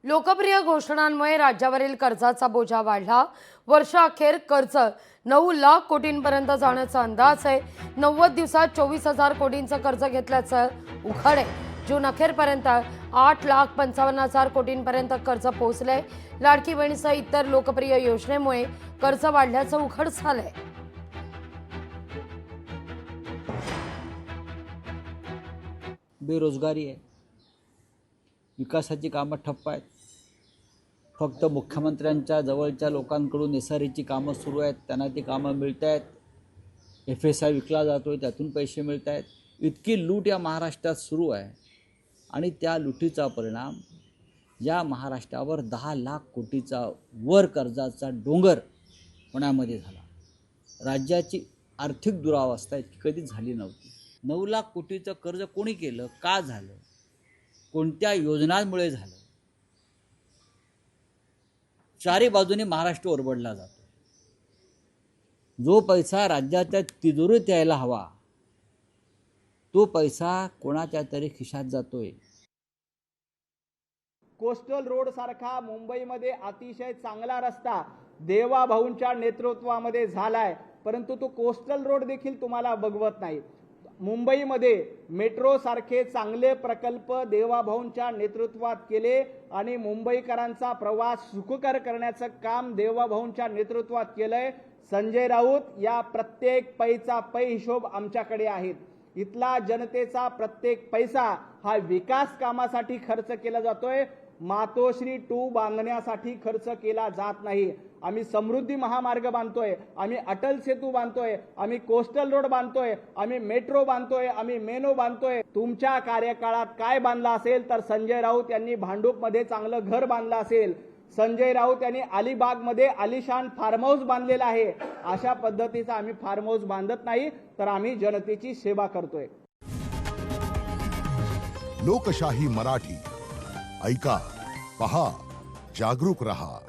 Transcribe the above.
लोकप्रिय घोषणांमुळे राज्यावरील कर्जाचा बोजा वाढला। वर्षाअखेर कर्ज 9 लाख कोटींपर्यंत जाण्याचा अंदाज आहे। 90 दिवसात 24,000 कोटींचं कर्ज घेतल्याचं उघड आहे। जून अखेरपर्यंत 8,55,000 कोटींपर्यंत कर्ज पोहोचले। लाडकी बहीणसह इतर लोकप्रिय योजनेमुळे कर्ज वाढल्याचं उघड झालंय। बेरोजगारी आहे, विकासाची कामं ठप्प आहेत। फक्त मुख्यमंत्र्यांच्या जवळच्या लोकांकडून एसआरईची कामं सुरू आहेत, त्यांना ती कामं मिळत आहेत। FSI विकला जातोय, त्यातून पैसे मिळत आहेत। इतकी लूट या महाराष्ट्रात सुरू आहे आणि त्या लुटीचा परिणाम या महाराष्ट्रावर 10 लाख कोटीचा वर कर्जाचा डोंगर होण्यामध्ये झाला। राज्याची आर्थिक दुरावस्था इतकी कधीच झाली नव्हती। 9 लाख कोटीचं कर्ज कोणी केलं, का झालं, कोणत्या योजनांमुळे झालं, चारी बाजूने महाराष्ट्र ओरबडला जातो। जो पैसा राज्याच्या तिजोरीत यायला हवा तो पैसा कोणाच्या तरी खिशात जातोय। कोस्टल रोड सारखा मुंबईमध्ये अतिशय चांगला रस्ता देवा भाऊंच्या नेतृत्वामध्ये झालाय, परंतु तो कोस्टल रोड देखील तुम्हाला बघवत नाही। मुंबईमध्ये मेट्रो सारखे चांगले प्रकल्प देवा भाऊंच्या नेतृत्वात केले आणि मुंबईकरांचा प्रवास सुखकर करण्याचं काम देवा भाऊंच्या नेतृत्वात केलंय। संजय राऊत या प्रत्येक पैचा पै हिशोब आमच्याकडे आहेत। इथला जनतेचा प्रत्येक पैसा हा विकास कामासाठी खर्च केला जातोय, मातोश्री 2 बांधण्यासाठी खर्च केला जात नाही। आम्ही समृद्धी महामार्ग बांधतोय, आम्ही अटल सेतू बांधतोय, आम्ही कोस्टल रोड बांधतोय, आम्ही मेट्रो बांधतोय, आम्ही मेनो बांधतोय। तुमच्या कार्यकाळात काय बांधलं असेल तर संजय राऊत यांनी भांडूपमध्ये चांगलं घर बांधलं असेल, संजय राऊत यांनी अलिबागमध्ये आलिशान फार्म हाऊस बांधलेला आहे। अशा पद्धतीचा आम्ही फार्म हाऊस बांधत नाही, तर आम्ही जनतेची सेवा करतोय। लोकशाही मराठी ऐका, पहा, जागरूक रहा।